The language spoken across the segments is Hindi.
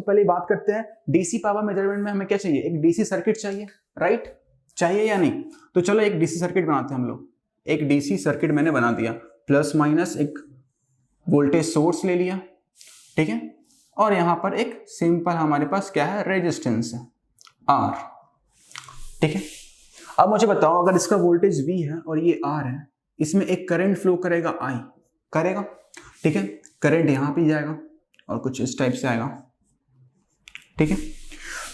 सबसे पहले बात करते हैं डीसी पावर मेजरमेंट में हमें क्या चाहिए, एक डीसी सर्किट चाहिए, राइट, चाहिए या नहीं। तो चलो एक डीसी सर्किट बनाते हैं हम लोग। एक डीसी सर्किट मैंने बना दिया, प्लस माइनस एक वोल्टेज सोर्स ले लिया, ठीक है, और यहां पर एक सिंपल हमारे पास क्या है, रेजिस्टेंस है आर, ठीक है। अब मुझे बताओ अगर इसका वोल्टेज V है और ये R है, इसमें एक करंट फ्लो करेगा I, करेगा, ठीक है, करंट यहां पे जाएगा और कुछ इस टाइप से आएगा, ठीक है।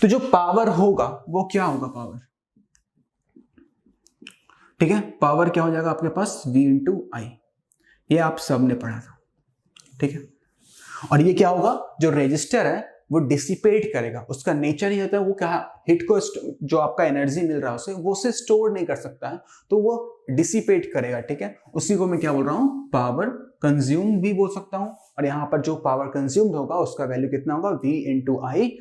तो जो पावर होगा वो क्या होगा, पावर, ठीक है, पावर क्या हो जाएगा आपके पास, V इंटू आई, ये आप सब ने पढ़ा था, ठीक है। और ये क्या होगा, जो रेजिस्टर है वो डिसिपेट करेगा, उसका नेचर ही होता है वो क्या, हिट को जो आपका एनर्जी मिल रहा है उसे वो से स्टोर नहीं कर सकता है, तो वो डिसिपेट करेगा, ठीक है। उसी को मैं क्या बोल रहा हूं, पावर कंज्यूम भी बोल सकता हूं। और यहां पर जो पावर कंज्यूम्ड होगा उसका वैल्यू कितना होगा, V इंटू आई,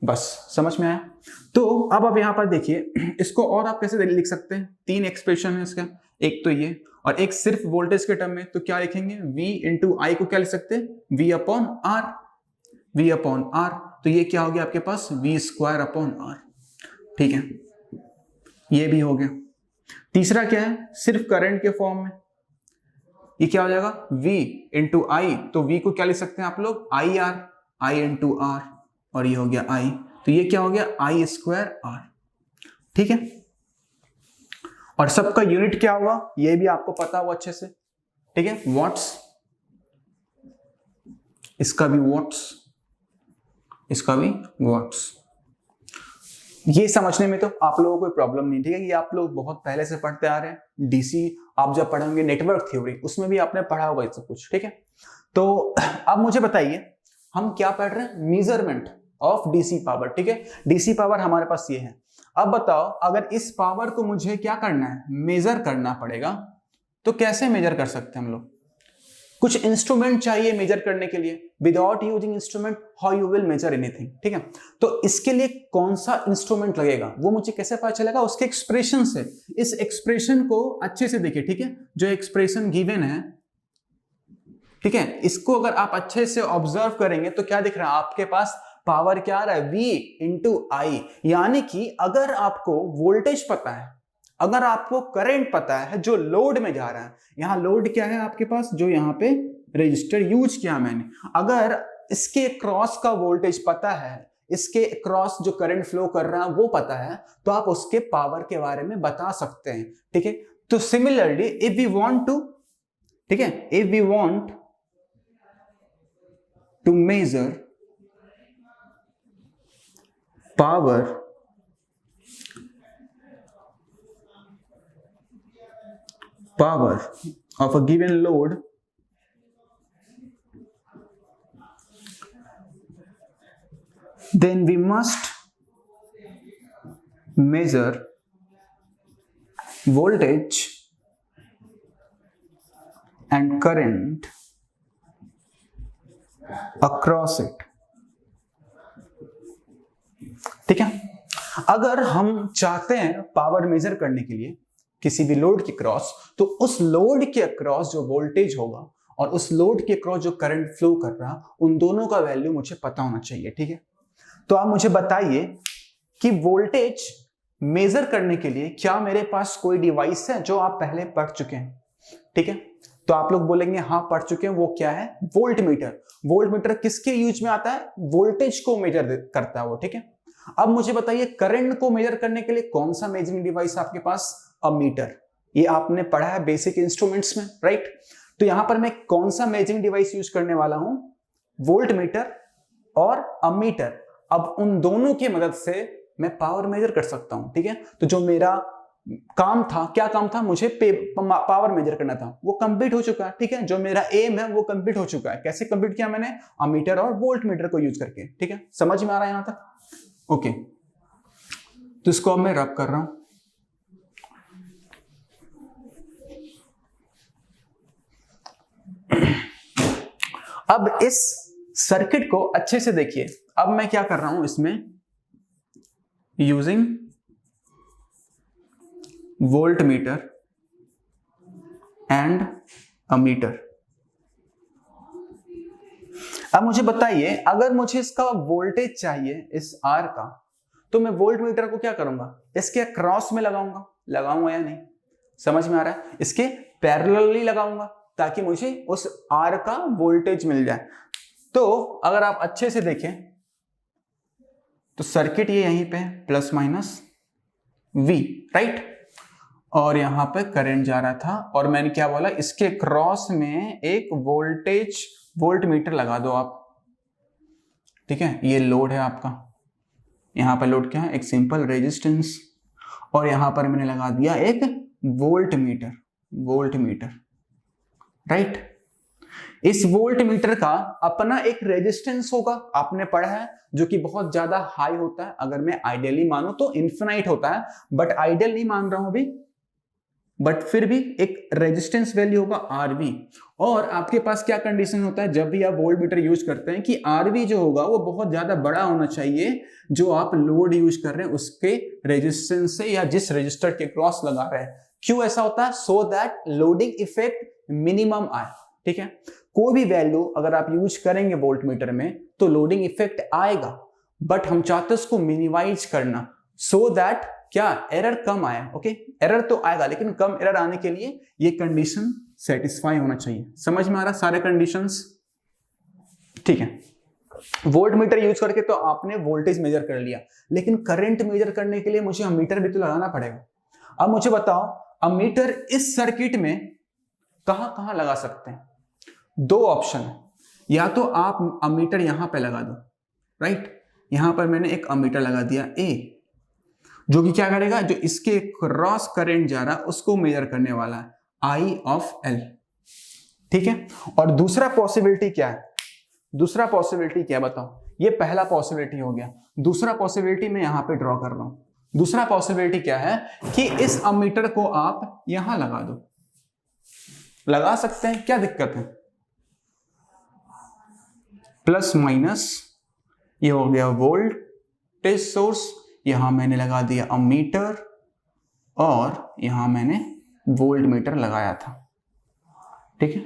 बस समझ में आया। तो अब आप यहां पर देखिए, इसको और आप कैसे लिख सकते हैं, तीन एक्सप्रेशन है इसका, एक तो ये और एक सिर्फ वोल्टेज के टर्म में, तो क्या लिखेंगे, V इंटू आई को क्या लिख सकते हैं, V upon R, V upon R, तो ये क्या हो गया आपके पास, V स्क्वायर अपॉन आर, ठीक है, ये भी हो गया। तीसरा क्या है, सिर्फ करंट के फॉर्म में, ये क्या हो जाएगा, V इंटू आई, तो V को क्या लिख सकते हैं आप लोग, I R, I into R, और ये हो गया I, तो ये क्या हो गया, आई स्क्वायर आर, ठीक है। और सबका यूनिट क्या होगा, ये भी आपको पता होगा अच्छे से, ठीक है, वॉट्स, इसका भी वॉट्स, इसका भी वॉट्स। ये समझने में तो आप लोगों को कोई प्रॉब्लम नहीं, ठीक है, ये आप लोग बहुत पहले से पढ़ते आ रहे हैं। डीसी आप जब पढ़ेंगे नेटवर्क थ्योरी, उसमें भी आपने पढ़ा होगा ये सब कुछ, ठीक है। तो अब मुझे बताइए हम क्या पढ़ रहे हैं, मेजरमेंट ऑफ डीसी पावर, ठीक है। डीसी पावर हमारे पास ये है। अब बताओ अगर इस पावर को मुझे क्या करना है, मेजर करना पड़ेगा, तो कैसे मेजर कर सकते हैं हम लोग, कुछ इंस्ट्रूमेंट चाहिए मेजर करने के लिए, without using instrument how you will measure anything, ठीक है। तो इसके लिए कौन सा इंस्ट्रूमेंट लगेगा वो मुझे कैसे पता चलेगा, उसके एक्सप्रेशन से। इस एक्सप्रेशन को अच्छे से देखिए, ठीक है, जो एक्सप्रेशन गिवन है, ठीक है, इसको अगर आप अच्छे से ऑब्जर्व करेंगे तो क्या दिख रहा है आपके पास, पावर क्या आ रहा है, V इंटू आई, यानी कि अगर आपको वोल्टेज पता है, अगर आपको करंट पता है जो लोड में जा रहा है, यहां लोड क्या है आपके पास, जो यहां पे रजिस्टर यूज किया मैंने, अगर इसके क्रॉस का वोल्टेज पता है, इसके क्रॉस जो करंट फ्लो कर रहा है वो पता है, तो आप उसके पावर के बारे में बता सकते हैं, ठीक है। तो similarly if we want to, ठीक है, if we want to measure power of a given load, then we must measure voltage and current across it, ठीक है। अगर हम चाहते हैं पावर मेजर करने के लिए किसी भी लोड के क्रॉस, तो उस लोड के अक्रॉस जो वोल्टेज होगा और उस लोड के अक्रॉस जो करंट फ्लो कर रहा, उन दोनों का वैल्यू मुझे पता होना चाहिए, ठीक है। तो आप मुझे बताइए कि वोल्टेज मेजर करने के लिए क्या मेरे पास कोई डिवाइस है जो आप पहले पढ़ चुके हैं, ठीक है। तो आप लोग बोलेंगे हाँ पढ़ चुके हैं, वो क्या है, वोल्ट मीटर। वोल्ट मीटर किसके यूज में आता है, वोल्टेज को मेजर करता है वो, ठीक है। अब मुझे बताइए करंट को मेजर करने के लिए कौन सा मेजरिंग डिवाइस आपके पास, अमीटर। ये आपने पढ़ा है बेसिक इंस्ट्रूमेंट्स में, राइट। तो यहां पर मैं कौन सा मेजरिंग डिवाइस यूज करने वाला हूं, वोल्ट मीटर और अमीटर। अब उन दोनों की मदद से मैं पावर मेजर कर सकता हूं, ठीक है। तो जो मेरा काम था, क्या काम था, मुझे पावर मेजर करना था, वो कंप्लीट हो चुका है, ठीक है। जो मेरा एम है वो कंप्लीट हो चुका है। कैसे कंप्लीट किया मैंने, अमीटर और वोल्ट मीटर को यूज करके, ठीक है। समझ में आ रहा है यहां तक, ओके। तो इसको अब मैं रब कर रहा हूं। अब इस सर्किट को अच्छे से देखिए। अब मैं क्या कर रहा हूं इसमें, using volt meter and ammeter, अब मुझे बताइए, अगर मुझे इसका वोल्टेज चाहिए इस आर का, तो मैं वोल्ट मीटर को क्या करूंगा, इसके क्रॉस में लगाऊंगा या नहीं? समझ में आ रहा है? इसके पैरेलली लगाऊंगा ताकि मुझे उस आर का वोल्टेज मिल जाए। तो अगर आप अच्छे से देखें तो सर्किट ये यहीं पे प्लस माइनस V, राइट, और यहां पे करंट जा रहा था, और मैंने क्या बोला, इसके क्रॉस में एक वोल्ट मीटर लगा दो आप। ठीक है, ये लोड है आपका, यहां पर लोड क्या है, एक सिंपल रेजिस्टेंस, और यहां पर मैंने लगा दिया एक वोल्ट मीटर, राइट। इस वोल्ट मीटर का अपना एक रेजिस्टेंस होगा, आपने पढ़ा है, जो कि बहुत ज्यादा हाई होता है। अगर मैं आइडियली मानूं तो इन्फिनाइट होता है, बट आइडियल नहीं मान रहा हूं अभी, बट फिर भी एक रेजिस्टेंस वैल्यू होगा RV। और आपके पास क्या कंडीशन होता है जब भी आप वोल्ट मीटर यूज करते हैं, कि RV जो होगा वो बहुत ज्यादा बड़ा होना चाहिए जो आप लोड यूज कर रहे हैं उसके रेजिस्टेंस से, या जिस रजिस्टर के क्रॉस लगा रहे हैं। क्यों ऐसा होता है? So that loading effect minimum आए। ठीक है, कोई भी वैल्यू अगर आप यूज करेंगे वोल्ट मीटर में तो लोडिंग इफेक्ट आएगा, बट हम चाहते हैं उसको मिनिमाइज करना, सो दैट क्या एरर कम आए। ओके, एरर तो आएगा लेकिन कम एरर आने के लिए ये कंडीशन सेटिस्फाई होना चाहिए। समझ में आ रहा सारे कंडीशंस? ठीक है, वोल्ट मीटर यूज करके तो आपने वोल्टेज मेजर कर लिया, लेकिन करंट मेजर करने के लिए मुझे अमीटर भी तो लगाना पड़ेगा। अब मुझे बताओ, अमीटर इस सर्किट में कहां कहां लगा सकते हैं? दो ऑप्शन है, या तो आप अमीटर यहां पे लगा दो, राइट, यहां पर मैंने एक अमीटर लगा दिया A, जो कि क्या करेगा, जो इसके क्रॉस करंट जा रहा है उसको मेजर करने वाला है, I of L। ठीक है, और दूसरा पॉसिबिलिटी क्या है? दूसरा पॉसिबिलिटी क्या बताओ? ये पहला पॉसिबिलिटी हो गया, दूसरा पॉसिबिलिटी मैं यहां पे ड्रॉ कर रहा हूं। दूसरा पॉसिबिलिटी क्या है कि इस अमीटर को आप यहां लगा दो, लगा सकते हैं, क्या दिक्कत है? प्लस माइनस, ये हो गया वोल्टेज सोर्स, यहां मैंने लगा दिया अमीटर, और यहां मैंने वोल्ट मीटर लगाया था। ठीक है,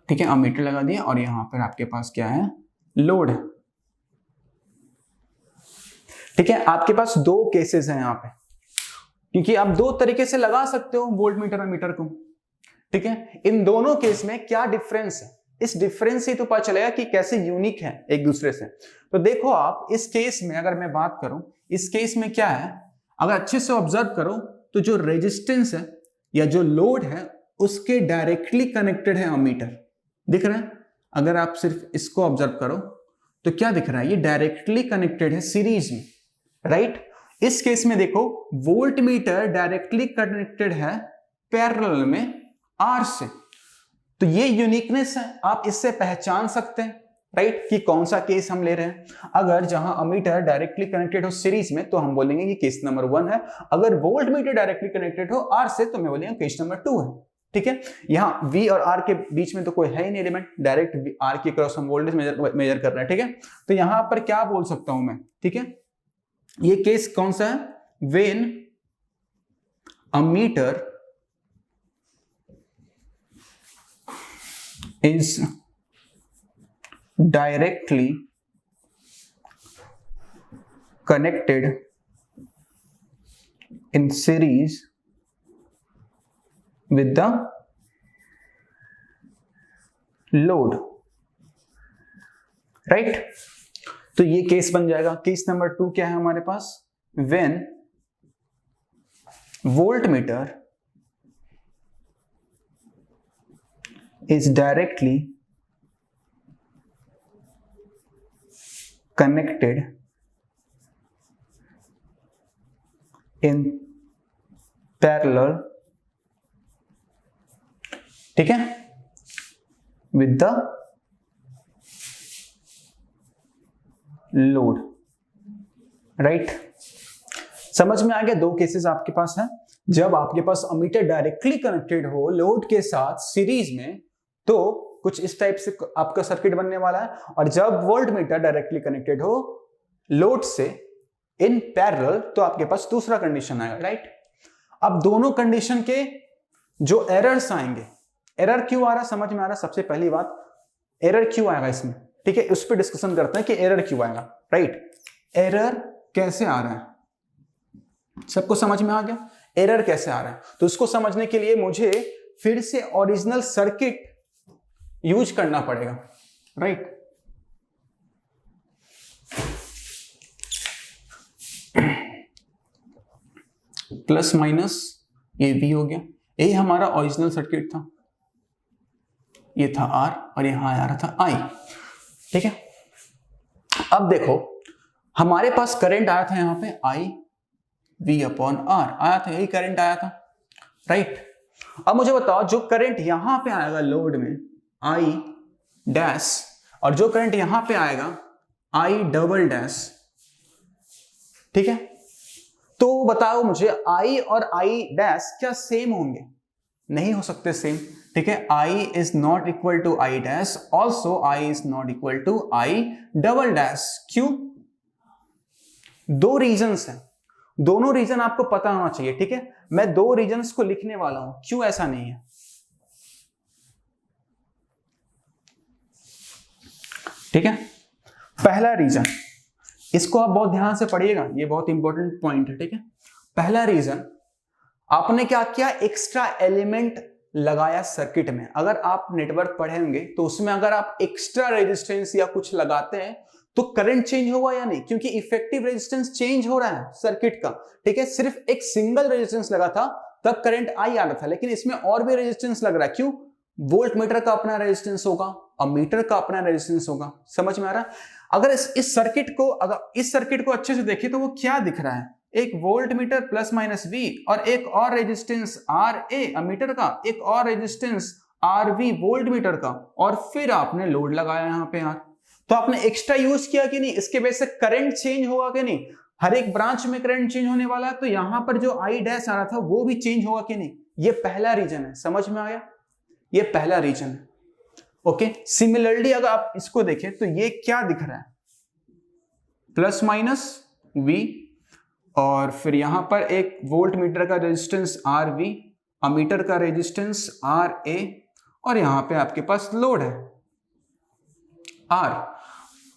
ठीक है, अमीटर लगा दिया, और यहां पर आपके पास क्या है, लोड है। ठीक है, आपके पास दो केसेस हैं यहां पे, क्योंकि आप दो तरीके से लगा सकते हो वोल्ट मीटर और मीटर को। ठीक है, इन दोनों केस में क्या डिफरेंस है, इस डिफरेंस से तो पता चलेगा कि कैसे यूनिक है एक दूसरे से। तो देखो आप, इस केस में अगर मैं बात करूं, इस केस में क्या है, अगर अच्छे से ऑब्जर्व करो तो जो रेजिस्टेंस है या जो लोड है उसके डायरेक्टली कनेक्टेड है अमीटर, दिख रहा है? अगर आप सिर्फ इसको ऑब्जर्व करो तो क्या दिख रहा है, ये डायरेक्टली कनेक्टेड है सीरीज में, राइट। इस केस में देखो, वोल्ट मीटर डायरेक्टली कनेक्टेड है पैरेलल में R से, तो ये यूनिकनेस है, आप इससे पहचान सकते हैं, राइट, कि कौन सा केस हम ले रहे हैं। अगर जहां अमीटर डायरेक्टली कनेक्टेड हो सीरीज में तो हम बोलेंगे कि केस नंबर 1 है, अगर वोल्ट मीटर डायरेक्टली कनेक्टेड हो R से तो मैं बोलेंगे केस नंबर 2 है। ठीक है, यहां V और R के बीच में तो कोई है ही नहीं एलिमेंट, डायरेक्ट R के क्रॉस हम वोल्टेज मेजर कर रहे हैं। ठीक है, तो यहां पर क्या बोल सकता हूं मैं, ठीक है, ये केस कौन सा है, when ammeter is directly connected in series with the load, right? तो ये केस बन जाएगा। केस नंबर 2 क्या है हमारे पास, when voltmeter is directly connected in parallel, ठीक है, with the load, राइट। समझ में आ गया? दो केसेस आपके पास है, जब आपके पास अमीटर डायरेक्टली कनेक्टेड हो लोड के साथ सीरीज में तो कुछ इस टाइप से आपका सर्किट बनने वाला है, और जब वोल्ट मीटर डायरेक्टली कनेक्टेड हो लोड से इन पैरेलल तो आपके पास दूसरा कंडीशन आएगा, राइट। अब दोनों कंडीशन के जो एरर्स आएंगे, एरर क्यों आ रहा है समझ में आ रहा है। सबसे पहली बात, एरर क्यों आएगा इसमें, ठीक है, उस पर डिस्कशन करते हैं कि एरर क्यों आएगा, राइट। एरर कैसे आ रहा है, सबको समझ में आ गया एरर कैसे आ रहा है। तो इसको समझने के लिए मुझे फिर से ओरिजिनल सर्किट यूज करना पड़ेगा, राइट। प्लस माइनस ये V हो गया, ये हमारा ओरिजिनल सर्किट था, ये था R और यहां आ रहा था I, ठीक है। अब देखो हमारे पास करंट आया था यहां पे I V अपॉन R आया था, यही करंट आया था, राइट। अब मुझे बताओ जो करंट यहां पे आएगा लोड में I डैश और जो करंट यहां पे आएगा I डबल डैश, ठीक है। तो बताओ मुझे I और I डैश क्या सेम होंगे, नहीं हो सकते सेम, ठीक है। I is not equal to I dash, also I is not equal to I double dash. क्यों? दो रीजंस हैं, दोनों रीजन आपको पता होना चाहिए, ठीक है। मैं दो रीजंस को लिखने वाला हूं, क्यों ऐसा नहीं है, ठीक है। पहला रीजन, इसको आप बहुत ध्यान से पढ़िएगा, ये बहुत इंपॉर्टेंट पॉइंट है, ठीक है। पहला रीजन, आपने क्या किया, एक्स्ट्रा एलिमेंट लगाया सर्किट में। अगर आप नेटवर्क पढ़ेंगे तो उसमें अगर आप एक्स्ट्रा रेजिस्टेंस या कुछ लगाते हैं तो करंट चेंज होगा या नहीं, क्योंकि इफेक्टिव रेजिस्टेंस चेंज हो रहा है सर्किट का, ठीक है। सिर्फ एक सिंगल रेजिस्टेंस लगा था तब करंट आई आ रहा था, लेकिन इसमें और भी रेजिस्टेंस लग रहा है, क्यों? वोल्ट मीटर का अपना रेजिस्टेंस होगा, अमीटर का अपना रेजिस्टेंस होगा, समझ में आ रहा है। अगर इस सर्किट को अच्छे से देखें तो वो क्या दिख रहा है, एक volt meter plus minus V और एक और रेजिस्टेंस RA अमीटर का, एक और रेजिस्टेंस RV वोल्ट मीटर का, और फिर आपने लोड लगाया यहां पे यार, तो आपने एक्स्ट्रा यूज किया कि नहीं, इसके वजह से करंट चेंज होगा कि नहीं, हर एक ब्रांच में करंट चेंज होने वाला है, तो यहां पर जो I डैश आ रहा था वो भी चेंज होगा कि नहीं। ये पहला रीजन है, समझ में आया, ये पहला रीजन है, ओके। सिमिलरली अगर आप इसको देखें तो ये क्या दिख रहा है, प्लस माइनस V और फिर यहां पर एक वोल्ट मीटर का रेजिस्टेंस RV, अमीटर का रेजिस्टेंस RA और यहां पे आपके पास लोड है R।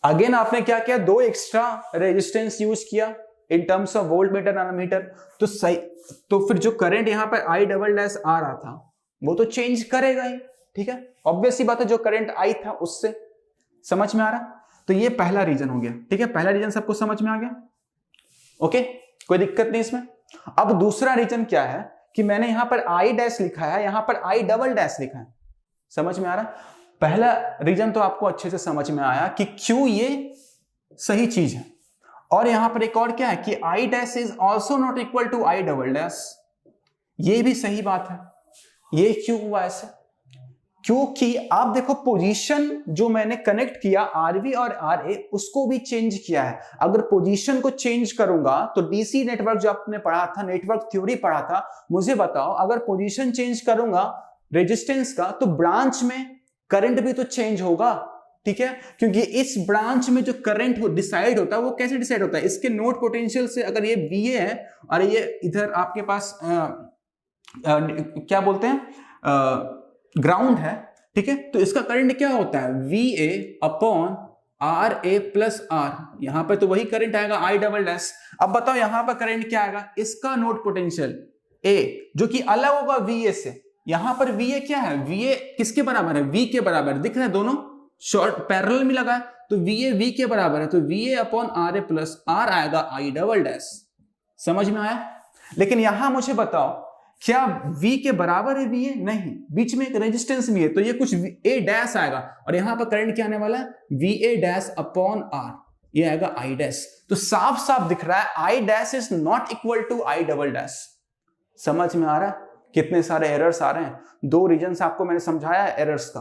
अगेन आपने क्या किया, दो एक्स्ट्रा रेजिस्टेंस यूज किया in terms of volt meter और अमीटर, तो सही, तो फिर जो करंट यहां पर I डबल डैश आ रहा था वो तो चेंज करेगा ही, ठीक है, ऑब्वियस सी बात है, जो करंट I था उससे, समझ में आ रहा। तो ये पहला रीजन हो गया, ठीक है, पहला रीजन सबको समझ में आ गया, ओके, कोई दिक्कत नहीं इसमें। अब दूसरा रीजन क्या है कि मैंने यहां पर I डैश लिखा है, यहां पर I डबल डैश लिखा है, समझ में आ रहा। पहला रीजन तो आपको अच्छे से समझ में आया कि क्यों ये सही चीज है, और यहां पर एक और क्या है कि I dash is also not equal to I double dash, ये भी सही बात है। ये क्यों हुआ ऐसे, क्योंकि आप देखो पोजीशन जो मैंने कनेक्ट किया RV और RA उसको भी चेंज किया है। अगर पोजीशन को चेंज करूंगा तो डीसी नेटवर्क जो आपने पढ़ा था, नेटवर्क थ्योरी पढ़ा था, मुझे बताओ अगर पोजीशन चेंज करूंगा रेजिस्टेंस का तो ब्रांच में करंट भी तो चेंज होगा, ठीक है, क्योंकि इस ब्रांच में जो करंट डिसाइड होता है वो कैसे डिसाइड होता है, इसके नोड पोटेंशियल से। अगर ये VA है और ये इधर आपके पास क्या बोलते हैं ग्राउंड है, ठीक है, तो इसका करंट क्या होता है VA upon RA plus R, यहां पर तो वही करंट आएगा I डबल डैश। अब बताओ यहां पर करंट क्या आएगा, इसका नोड पोटेंशियल A जो कि अलग होगा VA से। यहां पर VA क्या है, VA किसके बराबर है, V के बराबर, दिख रहा है दोनों शॉर्ट पैरेलल में लगा है, तो VA V के बराबर है, तो VA upon RA plus R आएगा I डबल डैश, समझ में आया। लेकिन यहां मुझे बताओ क्या V के बराबर है VA, नहीं, बीच में एक रेजिस्टेंस भी है, तो ये कुछ A डैश आएगा, और यहां पर करंट क्या आने वाला है VA डैश अपॉन R, ये आएगा I डैश। तो साफ साफ दिख रहा है I dash is not equal to I double dash, समझ में आ रहा है कितने सारे एरर्स आ रहे हैं। दो रीजंस आपको मैंने समझाया है एरर्स का,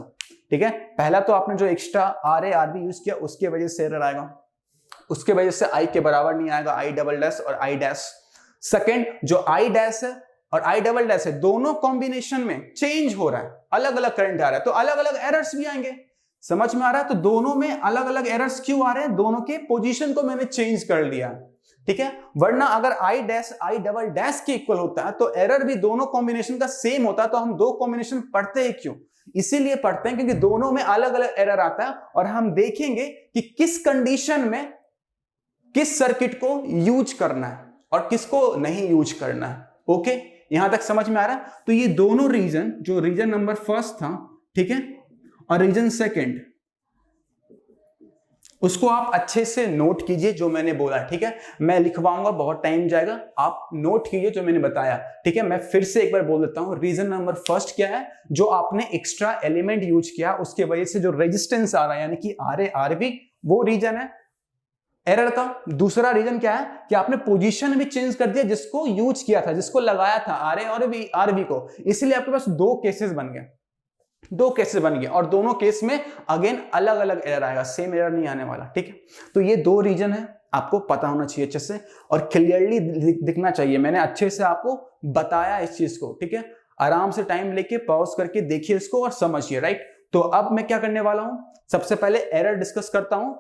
ठीक है। पहला तो आपने जो एक्स्ट्रा RA RB यूज किया उसके वजह से एरर आएगा, उसके वजह से I के बराबर नहीं आएगा I डबल डैश और I डैश। सेकेंड, जो I डैश है और I डबल डैश है दोनों कॉम्बिनेशन में चेंज हो रहा है, अलग अलग करंट आ रहा है, तो अलग अलग एरर्स भी आएंगे, समझ में आ रहा है। तो दोनों में अलग अलग एरर्स क्यों आ रहे हैं, दोनों के पोजीशन को मैंने चेंज कर लिया, ठीक है। वरना अगर I dash I double dash के इक्वल होता है तो एरर भी दोनों कॉम्बिनेशन का सेम होता है, तो हम दो कॉम्बिनेशन पढ़ते हैं क्यों, इसीलिए पढ़ते हैं क्योंकि दोनों में अलग अलग एरर आता है और हम देखेंगे कि किस कंडीशन में किस सर्किट को यूज करना है और किसको नहीं यूज करना है। ओके, यहां तक समझ में आ रहा है? तो ये दोनों रीजन, जो रीजन नंबर फर्स्ट था, ठीक है, और रीजन सेकंड, उसको आप अच्छे से नोट कीजिए जो मैंने बोला, ठीक है। मैं लिखवाऊंगा, बहुत टाइम जाएगा, आप नोट कीजिए जो मैंने बताया, ठीक है। मैं फिर से एक बार बोल देता हूं, रीजन नंबर फर्स्ट क्या है, जो आपने एक्स्ट्रा एलिमेंट यूज किया उसके वजह से जो रेजिस्टेंस आ रहा है यानी कि आर ए आर बी, वो रीजन है एरर का। दूसरा रीजन क्या है कि आपने पोजीशन भी चेंज कर दिया जिसको यूज किया था, जिसको लगाया था आर ए और आर बी को, इसीलिए आपके पास दो केसेस बन गए, दो केसेस बन गए और दोनों केस में अगेन अलग अलग एरर आएगा, सेम एरर नहीं आने वाला, ठीक है। तो ये दो रीजन है, आपको पता होना चाहिए अच्छे से और क्लियरली दिखना चाहिए। मैंने अच्छे से आपको बताया इस चीज को, ठीक है। आराम से टाइम लेके पॉज करके देखिए इसको और समझिए, राइट। तो अब मैं क्या करने वाला हूं, सबसे पहले एरर डिस्कस करता हूं।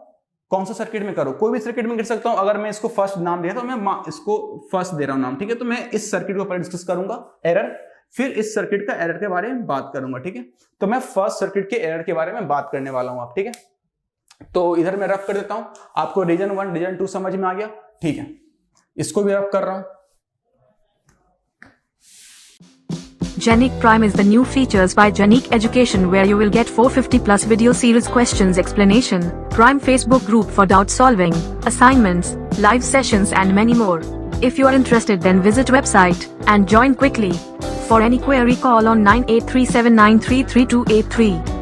कौन सा सर्किट में करूं, कोई भी सर्किट में कर सकता हूं। अगर मैं इसको फर्स्ट नाम दिया तो मैं इसको फर्स्ट दे रहा हूं नाम, ठीक है। तो मैं इस सर्किट को पहले डिस्कस करूंगा एरर, फिर इस सर्किट का एरर के बारे में बात करूंगा, ठीक है। तो मैं फर्स्ट सर्किट के एरर के बारे में बात करने वाला हूं आप, ठीक है। तो इधर मैं रफ कर देता हूं, आपको रीजन 1 रीजन 2 समझ में आ गया, ठीक है। इसको भी रफ कर रहा हूं। Genic Prime is the new features by Genic Education where you will get 450 plus video series questions explanation, Prime Facebook group for doubt solving, assignments, live sessions and many more. If you are interested then visit website and join quickly. For any query call on 9837933283.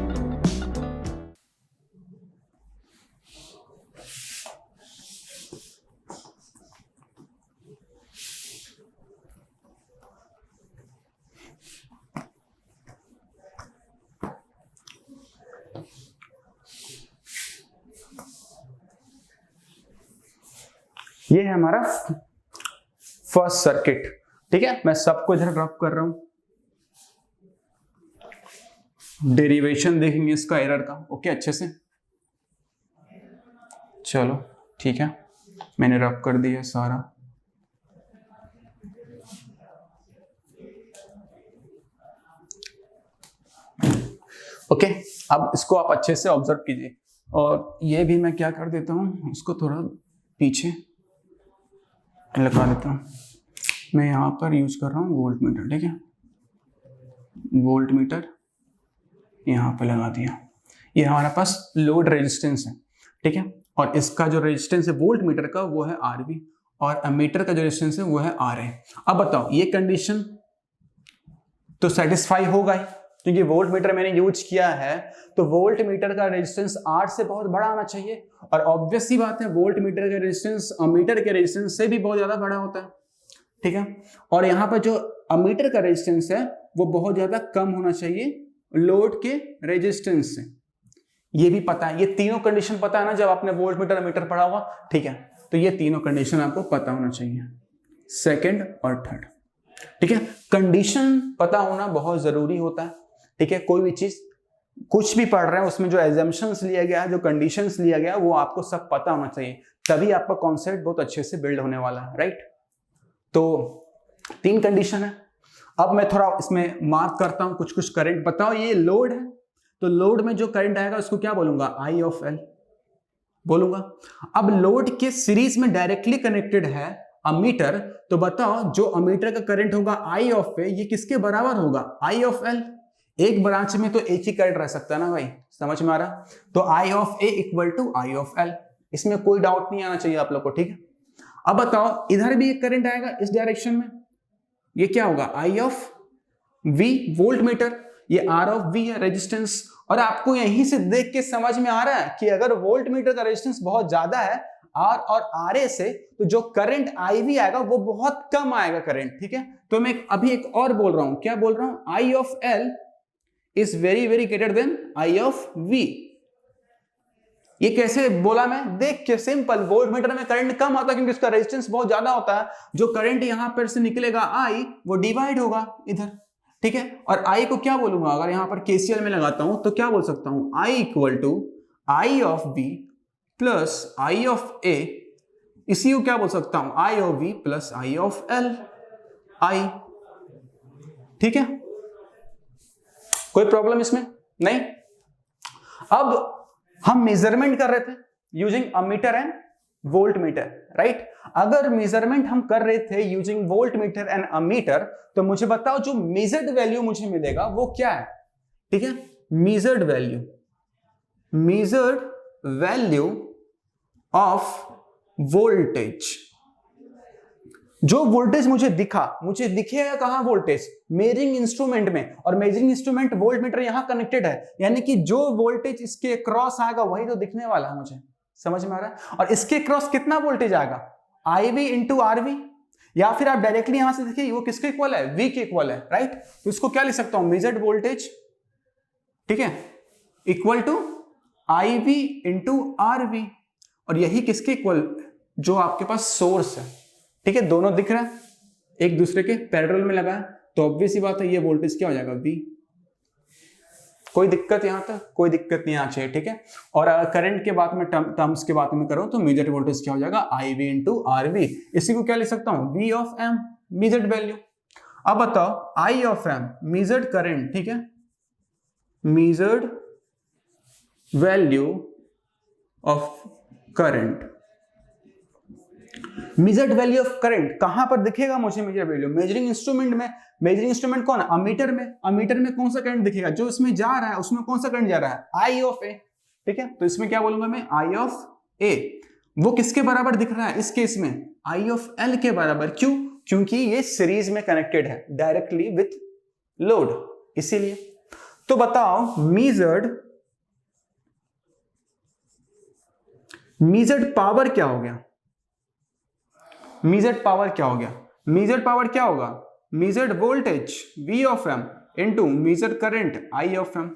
ये है हमारा फर्स्ट सर्किट, ठीक है। मैं सबको इधर रफ कर रहा हूं, डेरिवेशन देखेंगे इसका एरर का, ओके, अच्छे से। चलो ठीक है, मैंने रफ कर दिया सारा। ओके, अब इसको आप अच्छे से ऑब्जर्व कीजिए और ये भी मैं क्या कर देता हूं, इसको थोड़ा पीछे लगा देता हूं। मैं यहां पर यूज कर रहा हूं वोल्ट मीटर, ठीक है। वोल्ट मीटर यहां पे लगा दिया। ये हमारे पास लोड रेजिस्टेंस है, ठीक है। और इसका जो रेजिस्टेंस है वोल्ट मीटर का वो है आर बी और अमीटर का जो रेजिस्टेंस है वो है आर ए। अब बताओ ये कंडीशन तो सेटिस्फाई होगा ही, क्योंकि वोल्ट मीटर मैंने यूज किया है तो वोल्ट मीटर का रेजिस्टेंस आर से बहुत बड़ा आना चाहिए और ऑब्वियस सी बात है वोल्ट मीटर का रेजिस्टेंस अमीटर के रेजिस्टेंस से भी बहुत ज्यादा बड़ा होता है, ठीक है। और यहाँ पर जो अमीटर का रेजिस्टेंस है वो बहुत ज्यादा कम होना चाहिए लोड के रेजिस्टेंस से, ये भी पता है। ये तीनों कंडीशन पता है ना जब आपने वोल्ट मीटर अमीटर पढ़ा हुआ, ठीक है। तो ये तीनों कंडीशन आपको पता होना चाहिए, सेकंड और थर्ड, ठीक है। कंडीशन पता होना बहुत जरूरी होता है, ठीक है। कोई भी चीज कुछ भी पढ़ रहे हैं उसमें जो एजम्पशंस लिया गया है, जो कंडीशंस लिया गया है, वो आपको सब पता होना चाहिए, तभी आपका कॉन्सेप्ट बहुत अच्छे से बिल्ड होने वाला है, राइट। तो 3 कंडीशन है। अब मैं थोड़ा इसमें मार्क करता हूं कुछ कुछ करंट। बताओ ये लोड है तो लोड में जो करंट आएगा उसको क्या बोलूंगा, आई ऑफ एल बोलूंगा। अब लोड के सीरीज में डायरेक्टली कनेक्टेड है अमीटर, तो बताओ जो अमीटर का करंट होगा आई ऑफ ए, ये किसके बराबर होगा, आई ऑफ एल। एक ब्रांच में तो एक ही करंट रह सकता है ना भाई, समझ में आ रहा। तो I of A equal to I of L, इसमें कोई डाउट नहीं आना चाहिए आप लोग को, ठीक है। अब बताओ इधर भी एक करंट आएगा इस डायरेक्शन में, ये क्या होगा, आई ऑफ वी वोल्ट मीटर, ये आर ऑफ वी है रेजिस्टेंस। और आपको यहीं से देख के समझ में आ रहा है कि अगर वोल्ट मीटर का रेजिस्टेंस बहुत ज्यादा है आर और आर ए से, तो जो करंट आई वी आएगा वो बहुत कम आएगा करंट, ठीक है। तो मैं अभी एक और बोल रहा हूं, क्या बोल रहा हूं, I of L is very very greater than I of V. ये कैसे बोला मैं, देख के सिंपल, वोल्ट मीटर में करंट कम आता है क्योंकि इसका रेजिस्टेंस बहुत ज्यादा होता है। जो करंट यहां पर से निकलेगा आई, वो डिवाइड होगा इधर, ठीक है। और आई को क्या बोलूंगा, अगर यहां पर केसीएल में लगाता हूं तो क्या बोल सकता हूं, I equal to I of B plus I of A. इसी को क्या बोल सकता हूं, I of V plus I of L I, ठीक है। कोई प्रॉब्लम इसमें, नहीं। अब हम मेजरमेंट कर रहे थे using ammeter and volt meter, right. अगर मेजरमेंट हम कर रहे थे using volt meter and ammeter, तो मुझे बताओ जो मेजर्ड वैल्यू मुझे मिलेगा वो क्या है, ठीक है। मेजर्ड वैल्यू ऑफ वोल्टेज, जो वोल्टेज मुझे दिखेगा कहां, वोल्टेज मेजरिंग इंस्ट्रूमेंट में, और मेजरिंग इंस्ट्रूमेंट वोल्ट मीटर यहां कनेक्टेड है, यानी कि जो वोल्टेज इसके क्रॉस आएगा वही तो दिखने वाला है मुझे, समझ में आ रहा है। और इसके क्रॉस कितना वोल्टेज आएगा, IV इंटू RV, या फिर आप डायरेक्टली यहां से देखिए वो किसके इक्वल है, V के इक्वल है, राइट। तो इसको क्या लिख सकता हूं, मेजर्ड वोल्टेज, ठीक है, equal to IV into RV, और यही किसके इक्वल, जो आपके पास सोर्स है, ठीक है। दोनों दिख रहा है एक दूसरे के पैरेलल में लगा है, तो ऑब्वियस ही बात है ये वोल्टेज क्या हो जाएगा, V। कोई दिक्कत यहां तक, कोई दिक्कत नहीं आना चाहिए, ठीक है। और करंट के बात में टर्म्स के बात में करूं तो मेजर्ड वोल्टेज क्या हो जाएगा, IV इंटू RV। इसी को क्या लिख सकता हूं, V of M, measured value. अब बताओ I of M, measured current, ठीक है, measured value of current. Measured value of current कहां पर दिखेगा मुझे, मेजर वैल्यू मेजरिंग इंस्ट्रूमेंट में। मेजरिंग इंस्ट्रूमेंट कौन है, अमीटर में। अमीटर में कौन सा करंट दिखेगा, जो इसमें जा रहा है उसमें कौन सा करंट जा रहा है, I ऑफ A, ठीक है। तो इसमें क्या बोलूंगा मैं, I ऑफ A। वो किसके बराबर दिख रहा है इस केस में, I ऑफ L के बराबर। क्यों, क्योंकि ये सीरीज में कनेक्टेड है डायरेक्टली विथ लोड, इसीलिए। तो बताओ मेजर्ड पावर क्या हो गया, मेजर्ड पावर क्या हो गया, मेजर्ड पावर क्या होगा, measured voltage V of M into measured current I of M,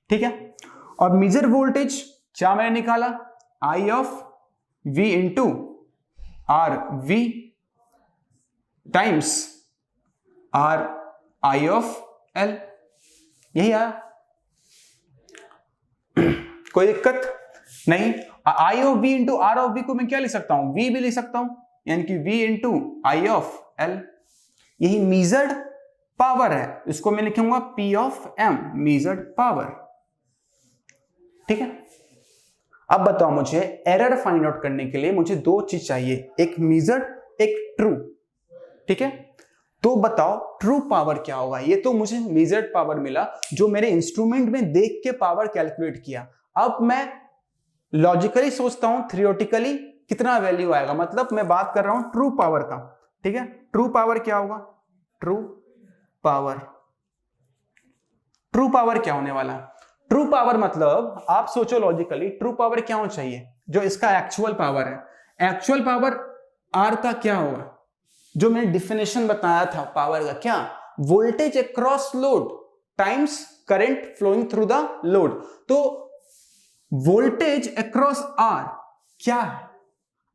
ठीक है। और मेजर वोल्टेज क्या मैंने निकाला, I of V into RV times I of L, यही आया। कोई दिक्कत नहीं। I of V into R of V को मैं क्या लिख सकता हूं, V भी लिख सकता हूं, यानी कि V into I of L, यही मेजर्ड पावर है। इसको मैं लिखूंगा P of M, measured power, ठीक है। अब बताओ मुझे एरर फाइंड आउट करने के लिए मुझे दो चीज चाहिए, एक मेजर्ड, एक ट्रू, ठीक है। तो बताओ ट्रू पावर क्या होगा। ये तो मुझे मेजर्ड पावर मिला जो मेरे इंस्ट्रूमेंट में देख के पावर कैलकुलेट किया। अब मैं लॉजिकली सोचता हूं, थ्योरेटिकली कितना वैल्यू आएगा, मतलब मैं बात कर रहा हूं ट्रू पावर का, ठीक है। ट्रू पावर क्या होगा, ट्रू पावर क्या होने वाला, ट्रू पावर मतलब आप सोचो लॉजिकली, ट्रू पावर क्या होना चाहिए, जो इसका एक्चुअल पावर है। एक्चुअल पावर R का क्या होगा, जो मैंने डिफिनेशन बताया था पावर का, क्या, voltage across load times current flowing through the load. तो वोल्टेज अक्रॉस R क्या है,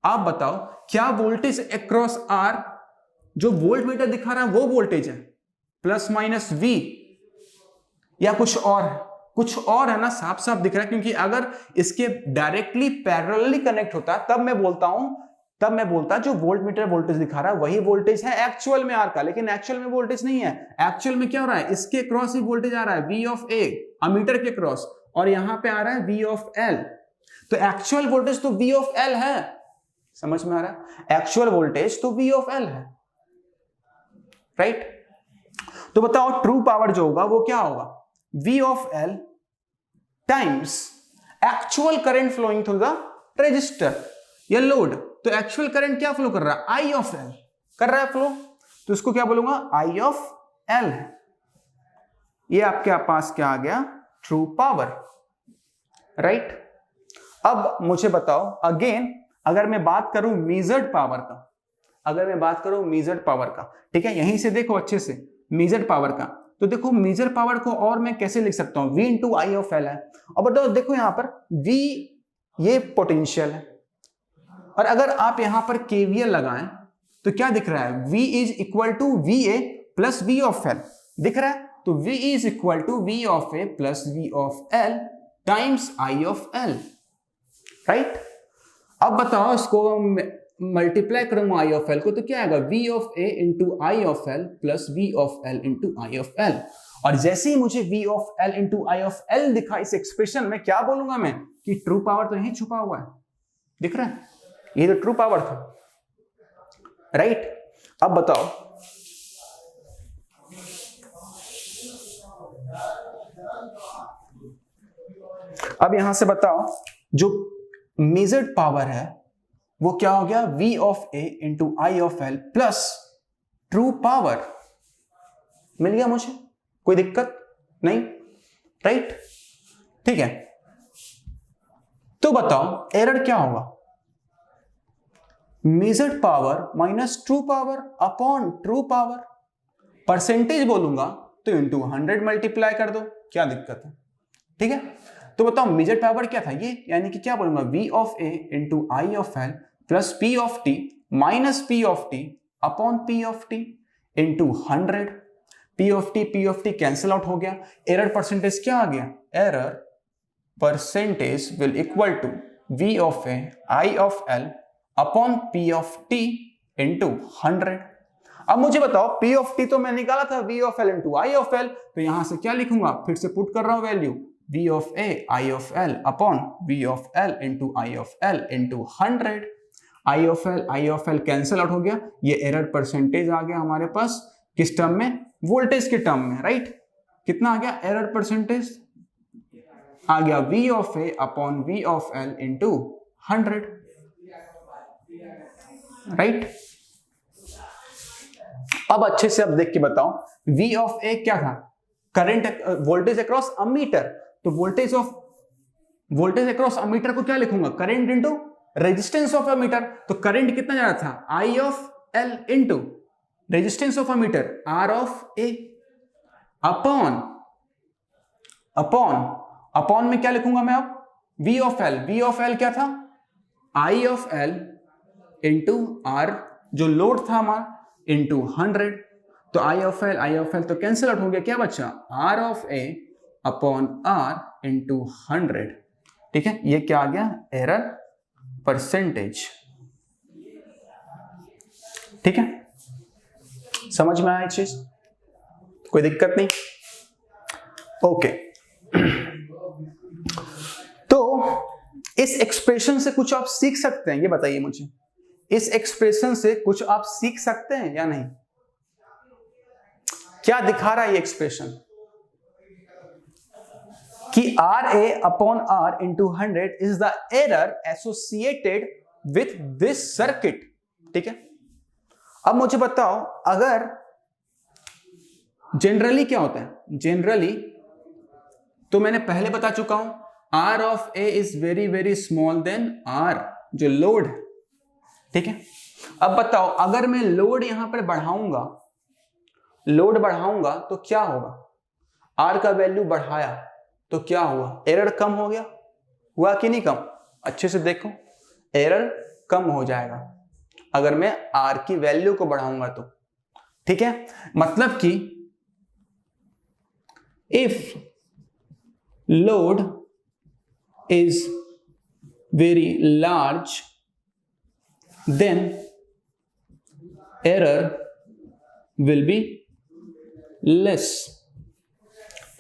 आप बताओ, क्या वोल्टेज अक्रॉस R जो वोल्ट मीटर दिखा रहा है वो वोल्टेज है, प्लस माइनस V, या कुछ और है, कुछ और है ना, साफ साफ दिख रहा है। क्योंकि अगर इसके डायरेक्टली पैरेलली कनेक्ट होता तब मैं बोलता जो वोल्ट मीटर वोल्टेज दिखा रहा है वही वोल्टेज है एक्चुअल में R का, लेकिन एक्चुअल में वोल्टेज नहीं है। एक्चुअल में क्या हो रहा है, इसके क्रॉस ही वोल्टेज आ रहा है V ऑफ A, अमीटर के क्रॉस, और यहां पे आ रहा है V ऑफ L। तो एक्चुअल वोल्टेज तो V ऑफ L है, समझ में आ रहा है, एक्चुअल वोल्टेज तो V ऑफ L है, राइट। तो बताओ ट्रू पावर जो होगा वो क्या होगा, V of L times actual current flowing through the resistor या लोड। तो एक्चुअल करंट क्या फ्लो कर रहा है, I ऑफ L कर रहा है फ्लो, तो इसको क्या बोलूंगा, I ऑफ L है। ये आपके पास क्या आ गया, ट्रू पावर, राइट। अब मुझे बताओ अगेन, अगर मैं बात करूं मेजर्ड पावर का, ठीक है, यहीं से देखो अच्छे से मेजर्ड पावर का, तो देखो मेजर पावर को और मैं कैसे लिख सकता हूं, V into I of L है। और बताओ देखो यहां पर V ये पोटेंशियल है, और अगर आप यहां पर KVL लगाएं तो क्या दिख रहा है, V is equal to VA plus V of L दिख रहा है। तो V is equal to V of A plus V of L times I of L, right. अब बताओ इसको मल्टीप्लाई करूंगा I ऑफ L को, तो क्या आएगा, V of A into I of L plus V of L into I of L। और जैसे ही मुझे v of l into I of l दिखा इस एक्सप्रेशन में, क्या बोलूंगा मैं कि ट्रू पावर तो यहीं छुपा हुआ है, दिख रहा है, ये तो ट्रू पावर था, राइट? अब बताओ, अब यहां से बताओ जो मेजर्ड पावर है वो क्या हो गया, v of a into I of l plus true power. मिल गया मुझे, कोई दिक्कत नहीं, राइट? ठीक है, तो बताओ एरर क्या होगा, measured power minus true power upon true power. Percentage बोलूंगा तो इंटू 100 मल्टीप्लाई कर दो, क्या दिक्कत है? ठीक है, तो बताओ मेजर्ड पावर क्या था ये, यानी कि क्या बोलूंगा, v of a into I of l plus p of t minus p of t upon p of t into 100। p of t cancel out हो गया, एरर परसेंटेज क्या आ गया, error percentage will equal to v of a I of l upon p of t into 100। अब मुझे बताओ p ऑफ t तो मैं निकाला था v of l into I of l, तो यहां से क्या लिखूंगा, फिर से पुट कर रहा हूं value, v of a I of l upon v of l into I of l into 100। I of L cancel out हो गया, ये एरर परसेंटेज आ गया हमारे पास किस टर्म में, वोल्टेज के टर्म में, राइट? कितना आ गया एरर परसेंटेज, आ गया v of a upon v of l into 100, right? अब अच्छे से अब देख के बताओ, v ऑफ a क्या था, करंट वोल्टेज अक्रॉस अमीटर, तो वोल्टेज अक्रॉस अमीटर को क्या लिखूंगा, current into resistance of ammeter, तो करंट कितना जा रहा था, I of L into resistance of ammeter R of A upon में क्या लिखूंगा मैं अब, v ऑफ एल क्या था, I of L into R जो लोड था हमारा इंटू 100, तो आई ऑफ एल तो कैंसिल आउट हो गया, क्या बचा, R of A upon R into 100। ठीक है, ये क्या आ गया, एरर परसेंटेज। ठीक है, समझ में आया चीज, कोई दिक्कत नहीं, ओके। तो इस एक्सप्रेशन से कुछ आप सीख सकते हैं, ये बताइए मुझे, इस एक्सप्रेशन से कुछ आप सीख सकते हैं या नहीं? क्या दिखा रहा है ये एक्सप्रेशन कि R A upon R into 100 is the error associated with this circuit. ठीक है, अब मुझे बताओ, अगर जनरली क्या होता है, जनरली तो मैंने पहले बता चुका हूं, R of A is very very small then R जो लोड है। ठीक है, अब बताओ अगर मैं लोड यहां पर बढ़ाऊंगा, लोड बढ़ाऊंगा तो क्या होगा, आर का वैल्यू बढ़ाया तो क्या हुआ, एरर कम हो गया, हुआ कि नहीं कम, अच्छे से देखो, एरर कम हो जाएगा अगर मैं आर की वैल्यू को बढ़ाऊंगा तो। ठीक है, मतलब कि if load is very large then error will be less.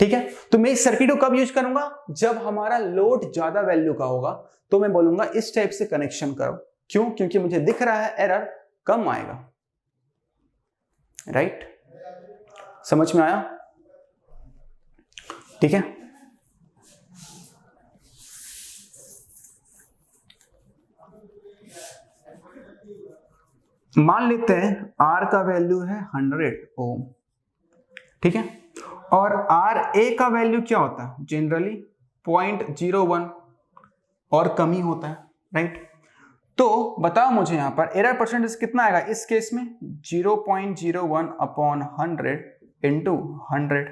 ठीक है, तो मैं इस सर्किट को कब यूज करूंगा, जब हमारा लोड ज्यादा वैल्यू का होगा, तो मैं बोलूंगा इस टाइप से कनेक्शन करो। क्यों, क्योंकि मुझे दिख रहा है एरर कम आएगा, राइट? समझ में आया? ठीक है, मान लेते हैं R का वैल्यू है 100 ओम। ठीक है, और RA का वैल्यू क्या होता है, जनरली 0.01 और कम ही होता है, राइट? तो बताओ मुझे यहां पर एरर परसेंटेज कितना आएगा इस केस में, 0.01 अपॉन 100 इंटू 100,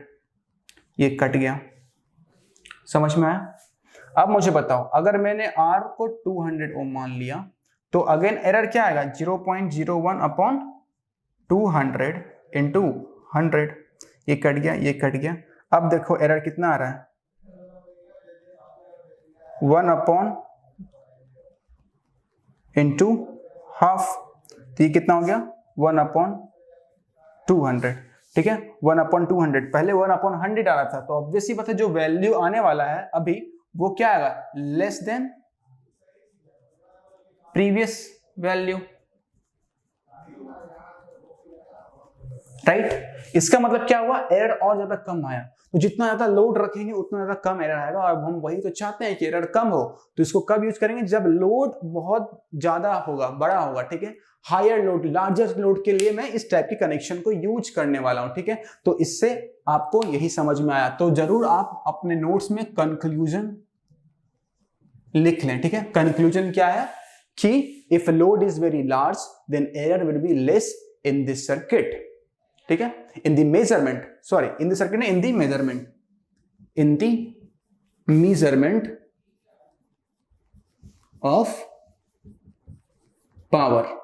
ये कट गया, समझ में आया? अब मुझे बताओ, अगर मैंने R को 200 ओम मान लिया तो अगेन एरर क्या आएगा, 0.01 अपॉन 200 इंटू 100, ये कट गया, ये कट गया। अब देखो एरर कितना आ रहा है, 1 अपॉन इंटू हाफ, तो ये कितना हो गया, 1 अपॉन 200। ठीक है, 1/200, पहले 1/100 आ रहा था, तो ऑब्वियसली बात है जो वैल्यू आने वाला है अभी वो क्या आएगा, less than previous value, right. इसका मतलब क्या हुआ, एरर और ज्यादा कम आया। तो जितना ज्यादा लोड रखेंगे उतना ज्यादा कम एरर आएगा, और हम वही तो चाहते हैं कि एरर कम हो। तो इसको कब यूज करेंगे, जब लोड बहुत ज्यादा होगा, बड़ा होगा, ठीक है। हायर लोड, लार्जेस्ट लोड के लिए मैं इस टाइप के कनेक्शन को यूज करने वाला हूं, ठीक है। तो इससे आपको यही समझ में आया, तो जरूर आप अपने नोट्स में कंक्लूजन लिख लें, ठीक है। कंक्लूजन क्या है कि if load is very large then error will be less in this circuit, ठीक है, in the measurement, sorry in the circuit, in the measurement, in the measurement of power.